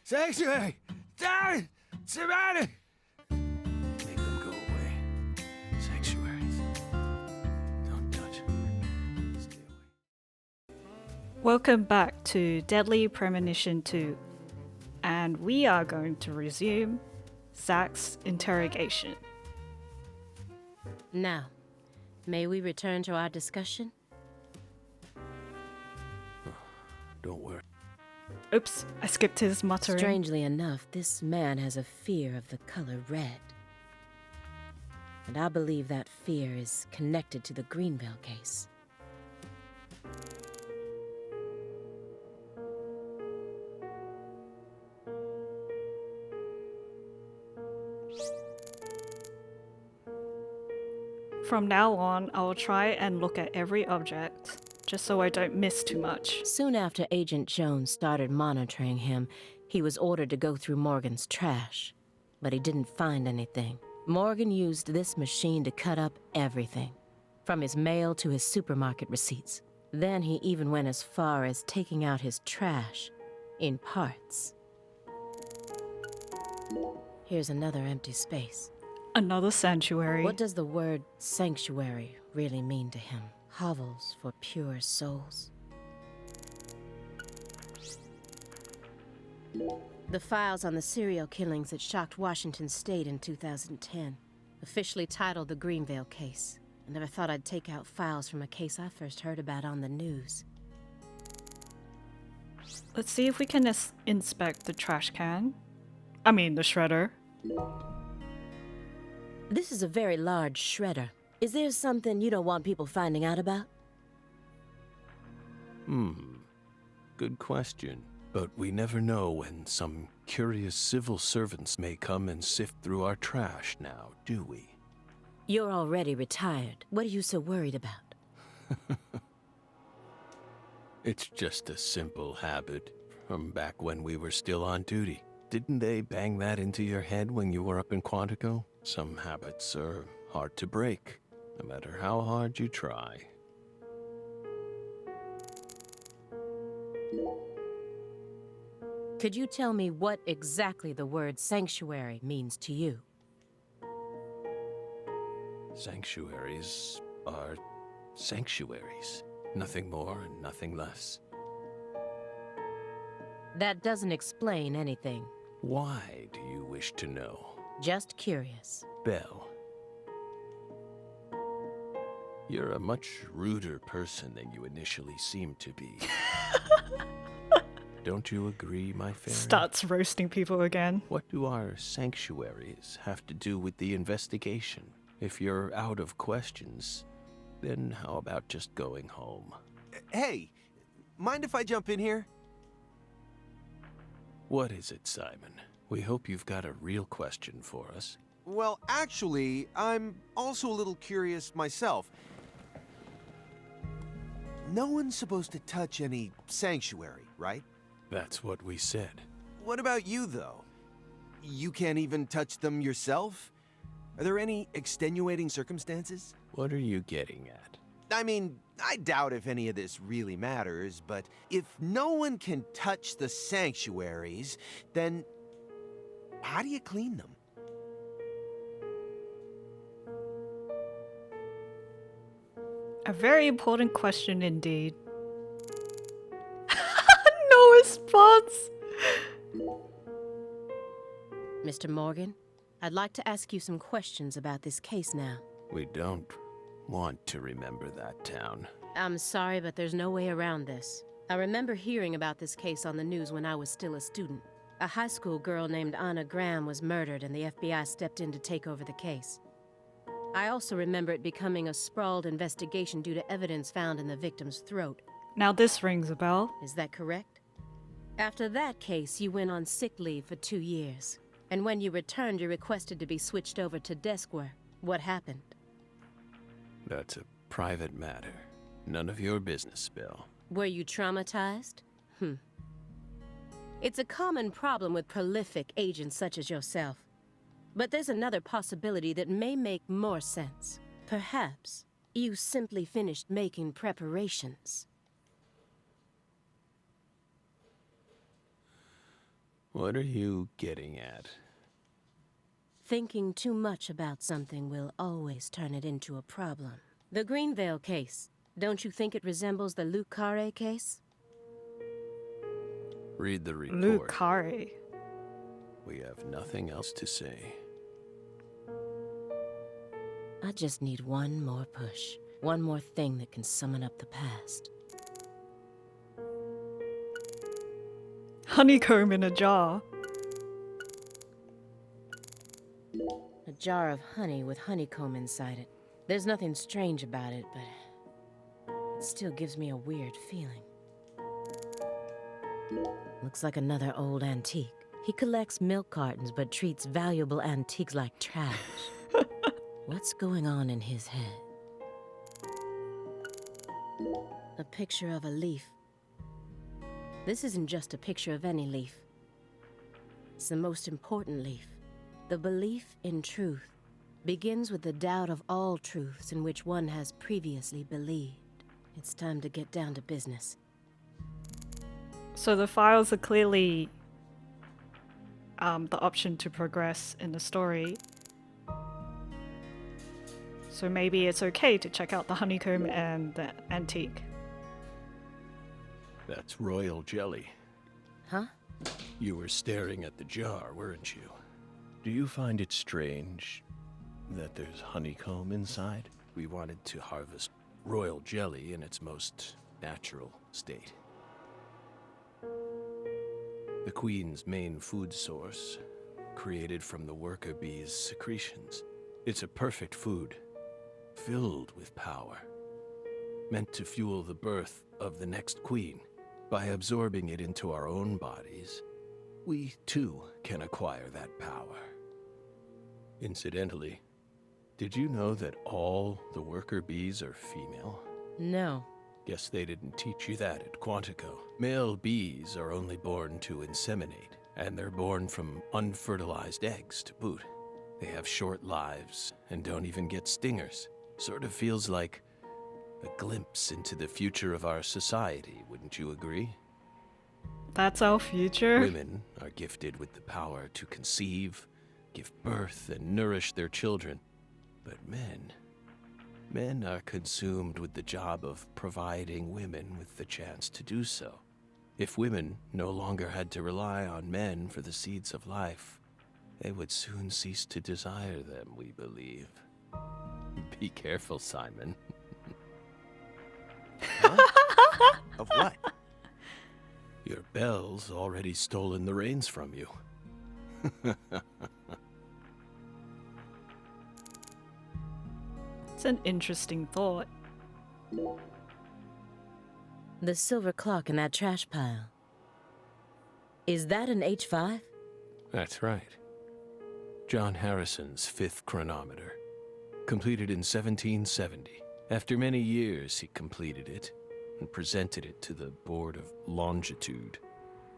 Sanctuary! Damn it! Savannah! Make them go away. Sanctuaries. Don't touch them. Stay away. Welcome back to Deadly Premonition 2, and we are going to resume Zach's interrogation. Now, may we return to our discussion? Don't worry. Oops, I skipped his muttering. Strangely enough, this man has a fear of the color red. And I believe that fear is connected to the Greenville case. From now on, I will try and look at every object, just so I don't miss too much. Soon after Agent Jones started monitoring him, he was ordered to go through Morgan's trash. But he didn't find anything. Morgan used this machine to cut up everything, from his mail to his supermarket receipts. Then he even went as far as taking out his trash in parts. Here's another empty space. Another sanctuary. What does the word sanctuary really mean to him? Hovels for pure souls. The files on the serial killings that shocked Washington State in 2010, officially titled the Greenville case. I never thought I'd take out files from a case I first heard about on the news. Let's see if we can inspect the trash can. I mean, the shredder. This is a very large shredder. Is there something you don't want people finding out about? Good question. But we never know when some curious civil servants may come and sift through our trash now, do we? You're already retired. What are you so worried about? It's just a simple habit from back when we were still on duty. Didn't they bang that into your head when you were up in Quantico? Some habits are hard to break, no matter how hard you try. Could you tell me what exactly the word sanctuary means to you? Sanctuaries are sanctuaries. Nothing more and nothing less. That doesn't explain anything. Why do you wish to know? Just curious. Belle, you're a much ruder person than you initially seemed to be. Don't you agree, my fairy? Starts roasting people again. What do our sanctuaries have to do with the investigation? If you're out of questions, then how about just going home? Hey, mind if I jump in here? What is it, Simon? We hope you've got a real question for us. Well, actually, I'm also a little curious myself. No one's supposed to touch any sanctuary, right? That's what we said. What about you, though? You can't even touch them yourself? Are there any extenuating circumstances? What are you getting at? I mean, I doubt if any of this really matters, but if no one can touch the sanctuaries, then how do you clean them? A very important question indeed. No response! Mr. Morgan, I'd like to ask you some questions about this case now. We don't want to remember that town. I'm sorry, but there's no way around this. I remember hearing about this case on the news when I was still a student. A high school girl named Anna Graham was murdered and the FBI stepped in to take over the case. I also remember it becoming a sprawled investigation due to evidence found in the victim's throat. Now this rings a bell. Is that correct? After that case, you went on sick leave for 2 years. And when you returned, you requested to be switched over to desk work. What happened? That's a private matter. None of your business, Bill. Were you traumatized? It's a common problem with prolific agents such as yourself. But there's another possibility that may make more sense. Perhaps you simply finished making preparations. What are you getting at? Thinking too much about something will always turn it into a problem. The Greenvale case. Don't you think it resembles the Luke Carre case? Read the report. Luke Carre. We have nothing else to say. I just need one more push. One more thing that can summon up the past. Honeycomb in a jar. A jar of honey with honeycomb inside it. There's nothing strange about it, but it still gives me a weird feeling. Looks like another old antique. He collects milk cartons but treats valuable antiques like trash. What's going on in his head? A picture of a leaf. This isn't just a picture of any leaf. It's the most important leaf. The belief in truth begins with the doubt of all truths in which one has previously believed. It's time to get down to business. So the files are clearly the option to progress in the story. So maybe it's okay to check out the honeycomb and the antique. That's royal jelly. Huh? You were staring at the jar, weren't you? Do you find it strange that there's honeycomb inside? We wanted to harvest royal jelly in its most natural state. The queen's main food source, created from the worker bee's secretions. It's a perfect food, filled with power, meant to fuel the birth of the next queen. By absorbing it into our own bodies, we too can acquire that power. Incidentally, did you know that all the worker bees are female? No. Guess they didn't teach you that at Quantico. Male bees are only born to inseminate, and they're born from unfertilized eggs to boot. They have short lives and don't even get stingers. Sort of feels like a glimpse into the future of our society, wouldn't you agree? That's our future? Women are gifted with the power to conceive, give birth, and nourish their children. But men are consumed with the job of providing women with the chance to do so. If women no longer had to rely on men for the seeds of life, they would soon cease to desire them, we believe. Be careful, Simon. Huh? Of what? Your Belle's already stolen the reins from you. It's an interesting thought. The silver clock in that trash pile. Is that an H5? That's right. John Harrison's 5th chronometer. Completed in 1770. After many years, he completed it and presented it to the Board of Longitude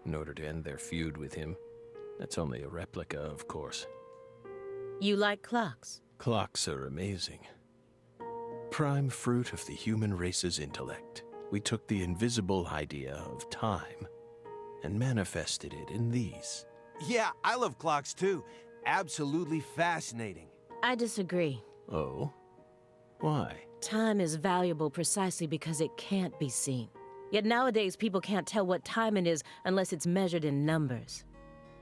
in order to end their feud with him. That's only a replica, of course. You like clocks? Clocks are amazing. Prime fruit of the human race's intellect. We took the invisible idea of time and manifested it in these. Yeah, I love clocks too. Absolutely fascinating. I disagree. Oh? Why? Time is valuable precisely because it can't be seen. Yet nowadays people can't tell what time it is unless it's measured in numbers.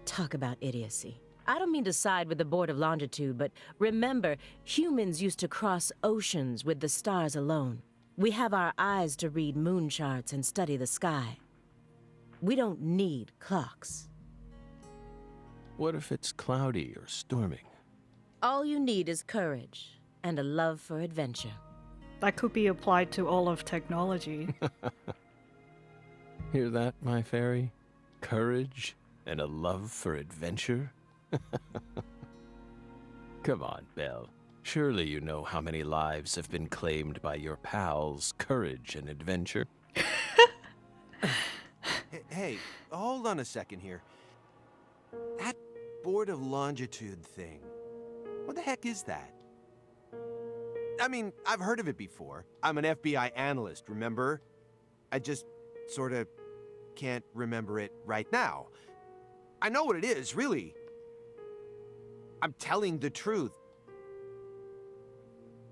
Talk about idiocy. I don't mean to side with the Board of Longitude, but remember, humans used to cross oceans with the stars alone. We have our eyes to read moon charts and study the sky. We don't need clocks. What if it's cloudy or storming? All you need is courage and a love for adventure. That could be applied to all of technology. Hear that, my fairy? Courage and a love for adventure? Come on, Belle. Surely you know how many lives have been claimed by your pals' courage and adventure. Hey, hold on a second here. That Board of Longitude thing, what the heck is that? I mean, I've heard of it before. I'm an FBI analyst, remember? I just sort of can't remember it right now. I know what it is, really. I'm telling the truth.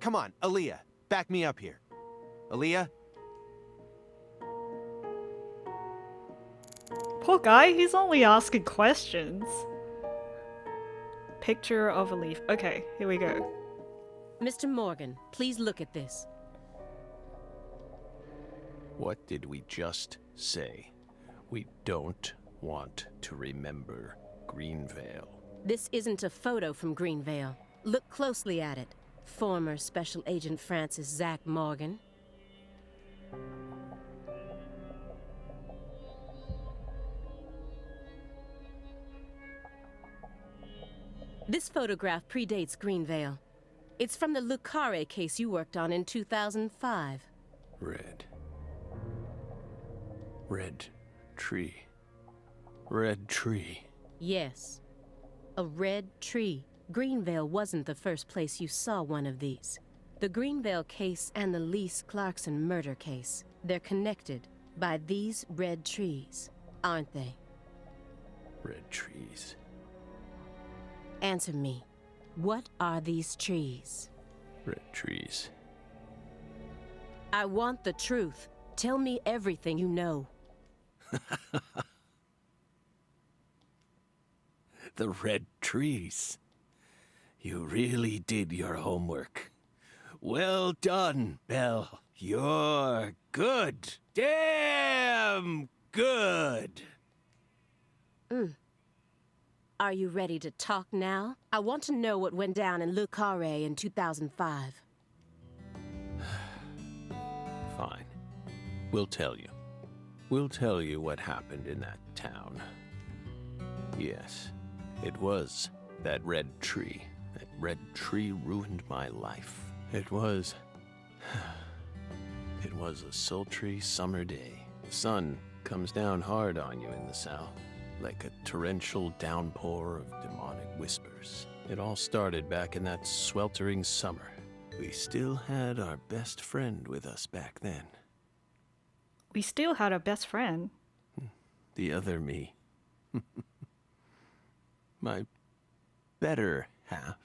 Come on, Aaliyah, back me up here. Aaliyah? Poor guy, he's only asking questions. Picture of a leaf. Okay, here we go. Mr. Morgan, please look at this. What did we just say? We don't want to remember Greenvale. This isn't a photo from Greenvale. Look closely at it. Former Special Agent Francis Zach Morgan. This photograph predates Greenvale. It's from the Le Carre case you worked on in 2005. Red. Red tree. Red tree. Yes. A red tree. Greenvale wasn't the first place you saw one of these. The Greenvale case and the Lise Clarkson murder case, they're connected by these red trees, aren't they? Red trees. Answer me. What are these trees? Red trees. I want the truth. Tell me everything you know. The red trees. You really did your homework. Well done, Belle. You're good. Damn good. Are you ready to talk now? I want to know what went down in Le Carre in 2005. Fine. We'll tell you. We'll tell you what happened in that town. Yes, it was that red tree. That red tree ruined my life. It was a sultry summer day. The sun comes down hard on you in the south, like a torrential downpour of demonic whispers. It all started back in that sweltering summer. We still had our best friend with us back then. We still had our best friend. The other me. My better half.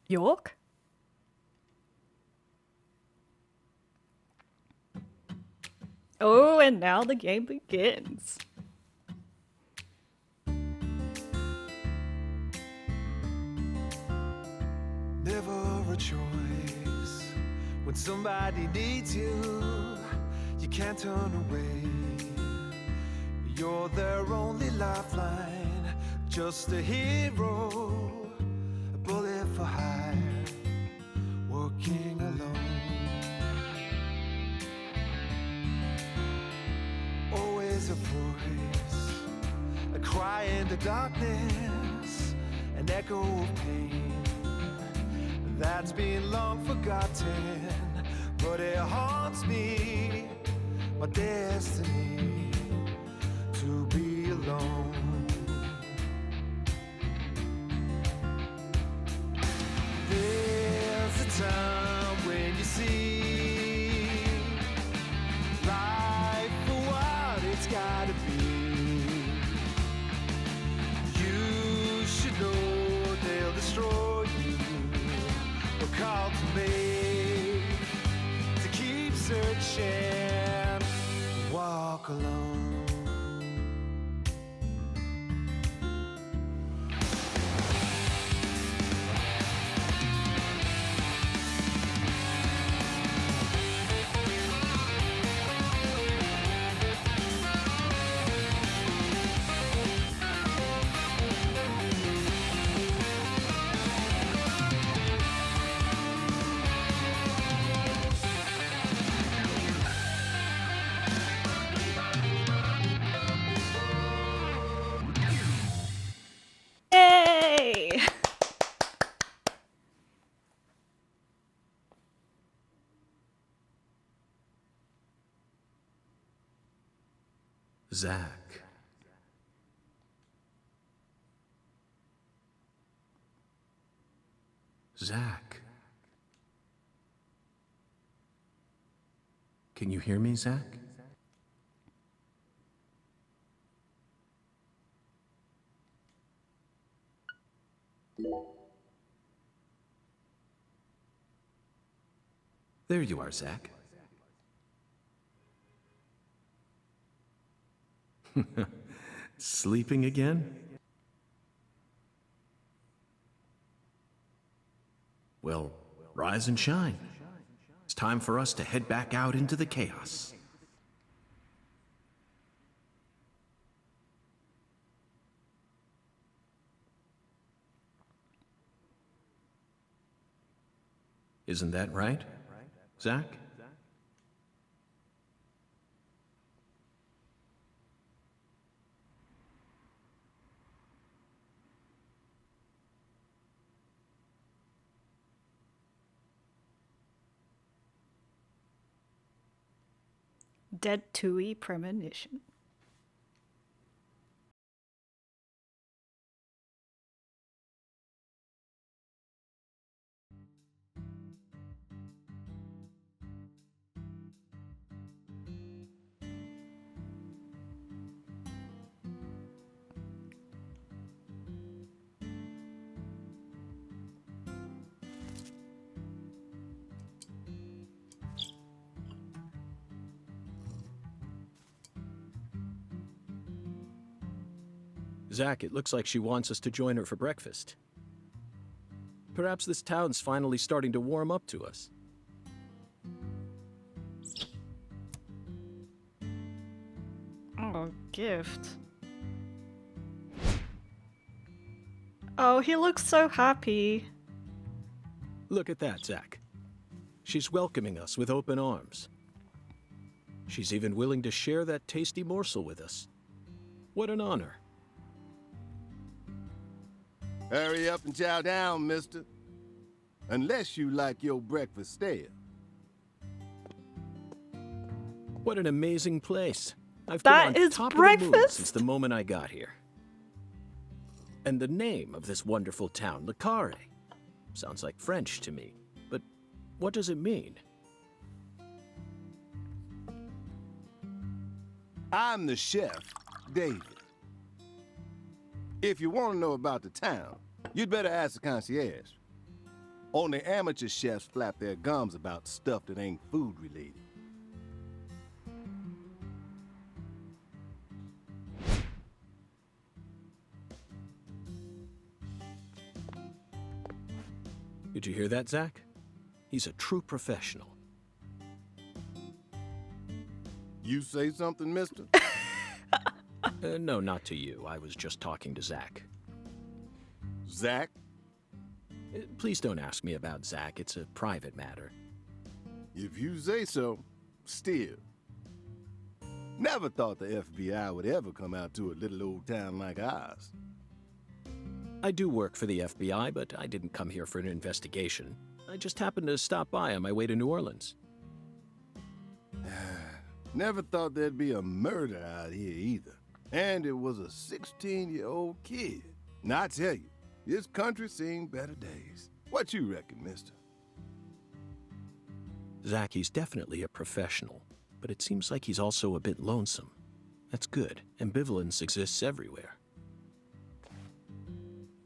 York? Oh, and now the game begins. Never a choice. When somebody needs you, you can't turn away. You're their only lifeline, just a hero, a bullet for hire, working alone. Always a voice, a cry in the darkness, an echo of pain that's been long forgotten, but it haunts me, my destiny, to be alone. There's a time when you see life for what it's gotta be. You should know they'll destroy you. Call to me to keep searching, walk alone. Yay! Zach. Zach. Can you hear me, Zach? There you are, Zach. Sleeping again? Well, rise and shine. It's time for us to head back out into the chaos. Isn't that right, Zach? Dead Tui Premonition. Zach, it looks like she wants us to join her for breakfast. Perhaps this town's finally starting to warm up to us. Oh, gift. Oh, he looks so happy. Look at that, Zach. She's welcoming us with open arms. She's even willing to share that tasty morsel with us. What an honor. Hurry up and chow down, mister. Unless you like your breakfast stale. What an amazing place. I've That been on is top of the moon breakfast? since the moment I got here. And the name of this wonderful town, Le Carre, sounds like French to me. But what does it mean? I'm the chef, David. If you want to know about the town, you'd better ask the concierge. Only amateur chefs flap their gums about stuff that ain't food related. Did you hear that, Zach? He's a true professional. You say something, mister? No, not to you. I was just talking to Zach. Zach? Please don't ask me about Zach. It's a private matter. If you say so, still. Never thought the FBI would ever come out to a little old town like ours. I do work for the FBI, but I didn't come here for an investigation. I just happened to stop by on my way to New Orleans. Never thought there'd be a murder out here either. And it was a 16-year-old kid. Now I tell you, this country's seen better days. What you reckon, mister? Zach, he's definitely a professional, but it seems like he's also a bit lonesome. That's good. Ambivalence exists everywhere.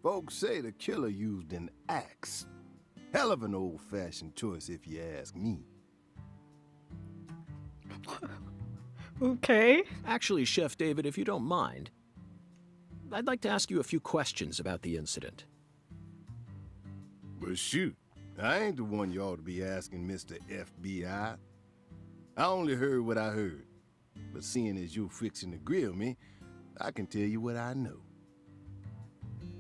Folks say the killer used an axe. Hell of an old-fashioned choice if you ask me. Okay. Actually, Chef David, if you don't mind, I'd like to ask you a few questions about the incident. But shoot, I ain't the one you ought to be asking, Mr. FBI. I only heard what I heard. But seeing as you're fixing to grill me, I can tell you what I know.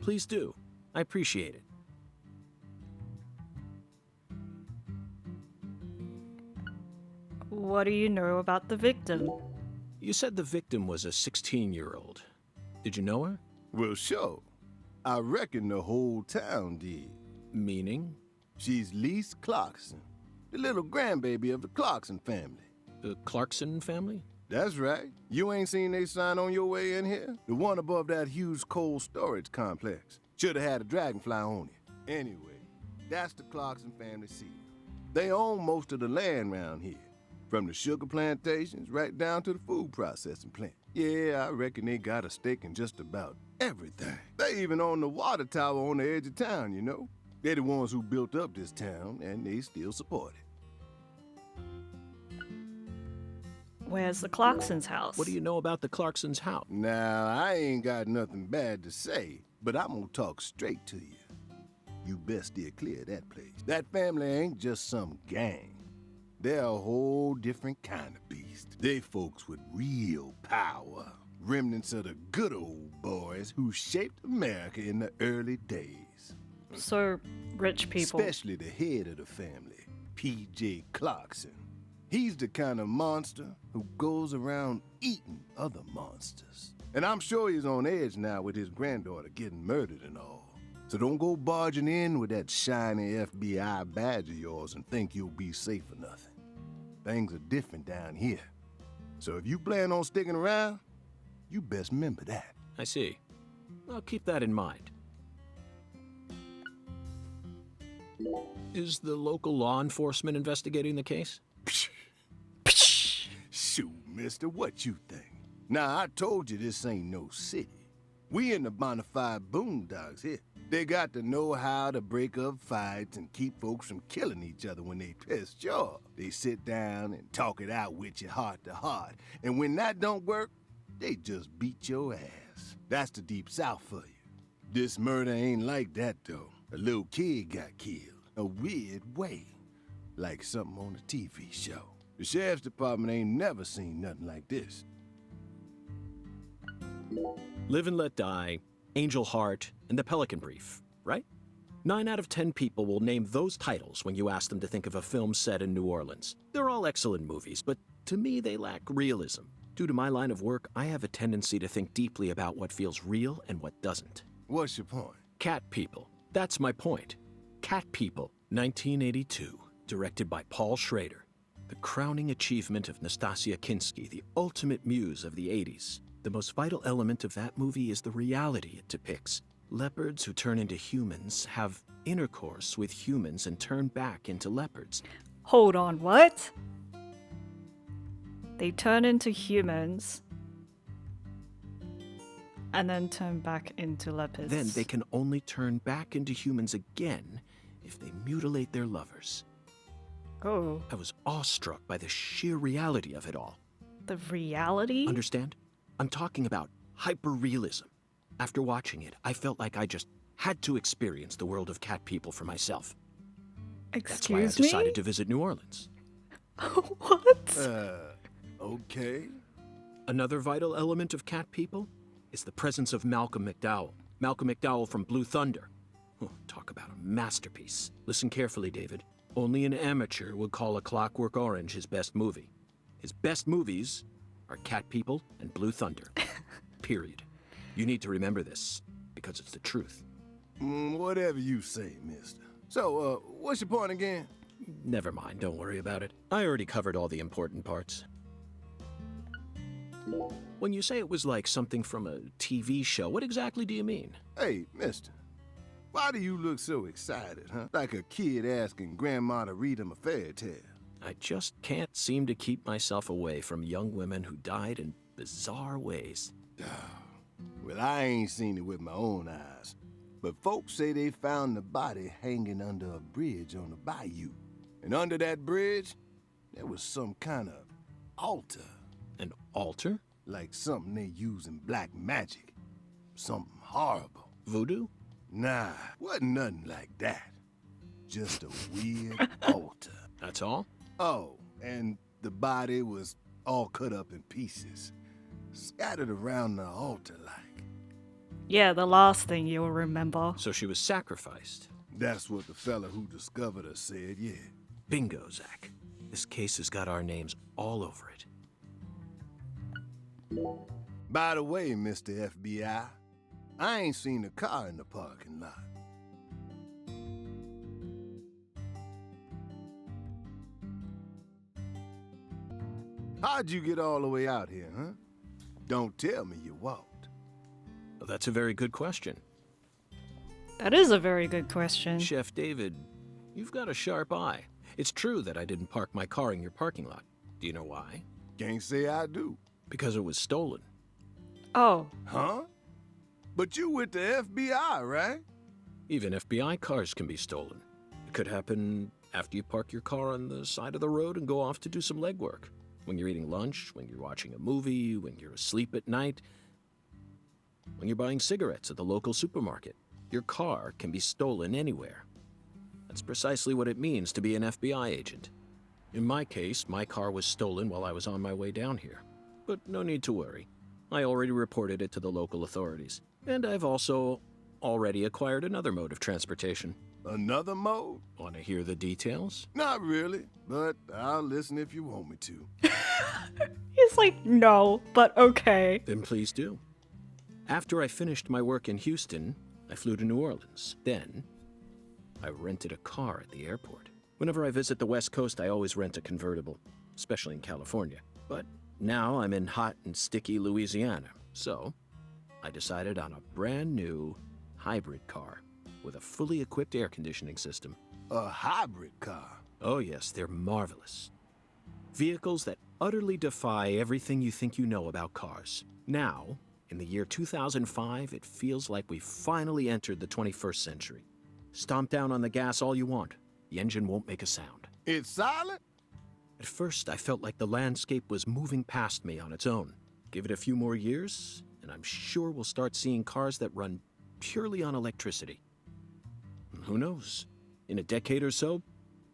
Please do. I appreciate it. What do you know about the victim? You said the victim was a 16-year-old. Did you know her? Well, sure. I reckon the whole town did. Meaning? She's Lise Clarkson, the little grandbaby of the Clarkson family. The Clarkson family? That's right. You ain't seen they sign on your way in here? The one above that huge cold storage complex. Should have had a dragonfly on it. Anyway, that's the Clarkson family seat. They own most of the land around here. From the sugar plantations right down to the food processing plant. Yeah, I reckon they got a stake in just about everything. They even own the water tower on the edge of town, you know? They're the ones who built up this town, and they still support it. Where's the Clarkson's house? What do you know about the Clarkson's house? Now, I ain't got nothing bad to say, but I'm gonna talk straight to you. You best steer clear of that place. That family ain't just some gang. They're a whole different kind of beast. They folks with real power. Remnants of the good old boys who shaped America in the early days. So, rich people. Especially the head of the family, P.J. Clarkson. He's the kind of monster who goes around eating other monsters. And I'm sure he's on edge now with his granddaughter getting murdered and all. So don't go barging in with that shiny FBI badge of yours and think you'll be safe or nothing. Things are different down here. So if you plan on sticking around, you best remember that. I see. I'll keep that in mind. Is the local law enforcement investigating the case? Shoot, mister, what you think? Now, I told you this ain't no city. We in the bonafide boondocks here. They got to know how to break up fights and keep folks from killing each other when they pissed you off. They sit down and talk it out with you heart to heart. And when that don't work, they just beat your ass. That's the deep south for you. This murder ain't like that, though. A little kid got killed. A weird way. Like something on a TV show. The sheriff's department ain't never seen nothing like this. Live and Let Die, Angel Heart, and The Pelican Brief, right? 9 out of 10 people will name those titles when you ask them to think of a film set in New Orleans. They're all excellent movies, but to me they lack realism. Due to my line of work, I have a tendency to think deeply about what feels real and what doesn't. What's your point? Cat People. That's my point. Cat People, 1982, directed by Paul Schrader. The crowning achievement of Nastasia Kinski, the ultimate muse of the 80s. The most vital element of that movie is the reality it depicts. Leopards who turn into humans have intercourse with humans and turn back into leopards. Hold on, what? They turn into humans and then turn back into leopards. Then they can only turn back into humans again if they mutilate their lovers. Oh. I was awestruck by the sheer reality of it all. The reality? Understand? I'm talking about hyper-realism. After watching it, I felt like I just had to experience the world of Cat People for myself. That's why I Excuse me? decided to visit New Orleans. What? Okay. Another vital element of Cat People is the presence of Malcolm McDowell. Malcolm McDowell from Blue Thunder. Oh, talk about a masterpiece. Listen carefully, David. Only an amateur would call A Clockwork Orange his best movie. His best movies are Cat People and Blue Thunder. Period. You need to remember this, because it's the truth. Whatever you say, mister. So, what's your point again? Never mind, don't worry about it. I already covered all the important parts. When you say it was like something from a TV show, what exactly do you mean? Hey, mister. Why do you look so excited, huh? Like a kid asking grandma to read him a fairy tale. I just can't seem to keep myself away from young women who died in bizarre ways. Well, I ain't seen it with my own eyes. But folks say they found the body hanging under a bridge on the bayou. And under that bridge, there was some kind of altar. An altar? Like something they use in black magic. Something horrible. Voodoo? Nah, wasn't nothing like that. Just a weird altar. That's all? Oh, and the body was all cut up in pieces. Scattered around the altar like. Yeah, the last thing you'll remember. So she was sacrificed. That's what the fella who discovered her said, yeah. Bingo, Zach. This case has got our names all over it. By the way, Mr. FBI, I ain't seen a car in the parking lot. How'd you get all the way out here, huh? Don't tell me you walked. Well, that's a very good question. That is a very good question. Chef David, you've got a sharp eye. It's true that I didn't park my car in your parking lot. Do you know why? Can't say I do. Because it was stolen. Oh, Huh? But you with the FBI, right? Even FBI cars can be stolen. It could happen after you park your car on the side of the road and go off to do some legwork. When you're eating lunch, when you're watching a movie, when you're asleep at night, when you're buying cigarettes at the local supermarket. Your car can be stolen anywhere. That's precisely what it means to be an FBI agent. In my case, my car was stolen while I was on my way down here. But no need to worry. I already reported it to the local authorities. And I've also already acquired another mode of transportation. Another mode? Want to hear the details? Not really, but I'll listen if you want me to. he's like, no, but okay. Then please do. After I finished my work in Houston, I flew to New Orleans. Then, I rented a car at the airport. Whenever I visit the West Coast, I always rent a convertible, especially in California. But now I'm in hot and sticky Louisiana, so I decided on a brand new hybrid car with a fully equipped air conditioning system. A hybrid car? Oh yes, they're marvelous. Vehicles that utterly defy everything you think you know about cars. Now, in the year 2005, it feels like we've finally entered the 21st century. Stomp down on the gas all you want. The engine won't make a sound. It's silent? At first, I felt like the landscape was moving past me on its own. Give it a few more years, and I'm sure we'll start seeing cars that run purely on electricity. And who knows? In a decade or so,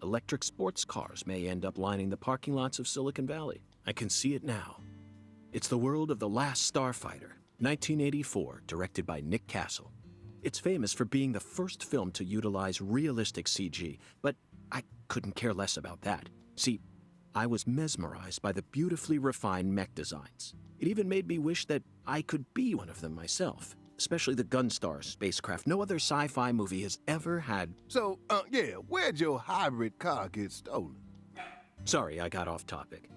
electric sports cars may end up lining the parking lots of Silicon Valley. I can see it now. It's the world of The Last Starfighter, 1984, directed by Nick Castle. It's famous for being the first film to utilize realistic CG, but I couldn't care less about that. See, I was mesmerized by the beautifully refined mech designs. It even made me wish that I could be one of them myself, especially the Gunstar spacecraft. No other sci-fi movie has ever had... So, where'd your hybrid car get stolen? Sorry, I got off topic.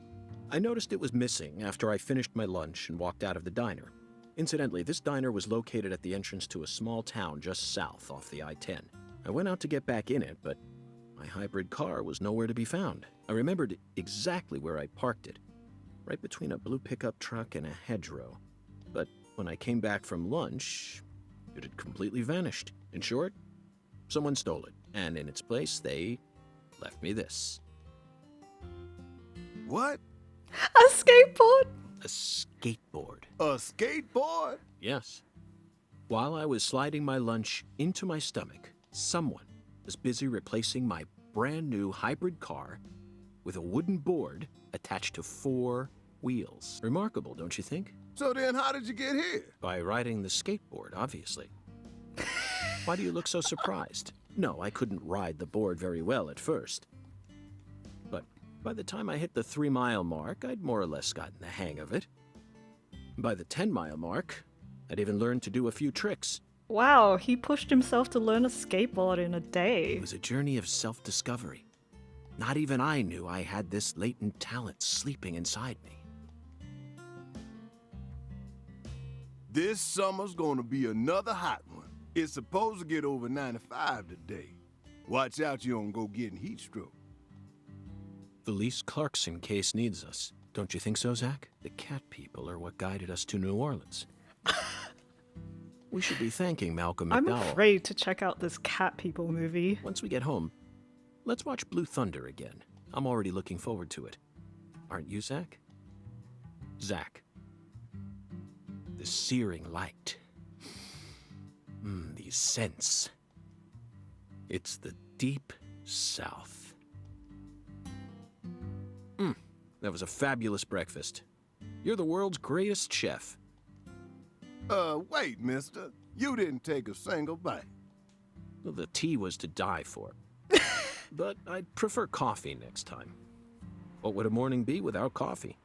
I noticed it was missing after I finished my lunch and walked out of the diner. Incidentally, this diner was located at the entrance to a small town just south off the I-10. I went out to get back in it, but my hybrid car was nowhere to be found. I remembered exactly where I parked it, right between a blue pickup truck and a hedgerow. But when I came back from lunch, it had completely vanished. In short, someone stole it, and in its place, they left me this. What? A skateboard? A skateboard. A skateboard? Yes. While I was sliding my lunch into my stomach, someone was busy replacing my brand new hybrid car with a wooden board attached to 4 wheels. Remarkable, don't you think? So then how did you get here? By riding the skateboard, obviously. Why do you look so surprised? No, I couldn't ride the board very well at first. But by the time I hit the 3-mile mark, I'd more or less gotten the hang of it. By the 10-mile mark, I'd even learned to do a few tricks. Wow, he pushed himself to learn a skateboard in a day. It was a journey of self-discovery. Not even I knew I had this latent talent sleeping inside me. This summer's gonna be another hot one. It's supposed to get over 95 today. Watch out you don't go getting heat stroke. The Lise Clarkson case needs us. Don't you think so, Zach? The cat people are what guided us to New Orleans. We should be thanking Malcolm I'm McDowell. afraid to check out this Cat People movie. Once we get home, let's watch Blue Thunder again. I'm already looking forward to it. Aren't you, Zach? Zach. The searing light. These scents. It's the deep south. That was a fabulous breakfast. You're the world's greatest chef. Wait, mister. You didn't take a single bite. Well, the tea was to die for. But I'd prefer coffee next time. What would a morning be without coffee?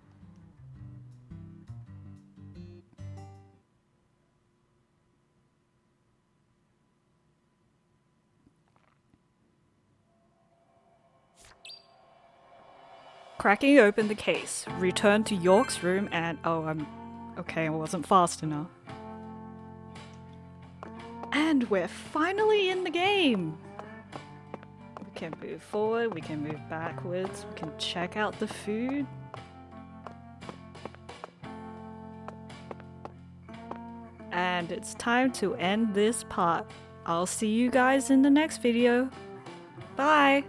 Cracking open the case, return to York's room and... okay, I wasn't fast enough. And we're finally in the game! We can move forward, we can move backwards, we can check out the food. and it's time to end this part. I'll see you guys in the next video. Bye!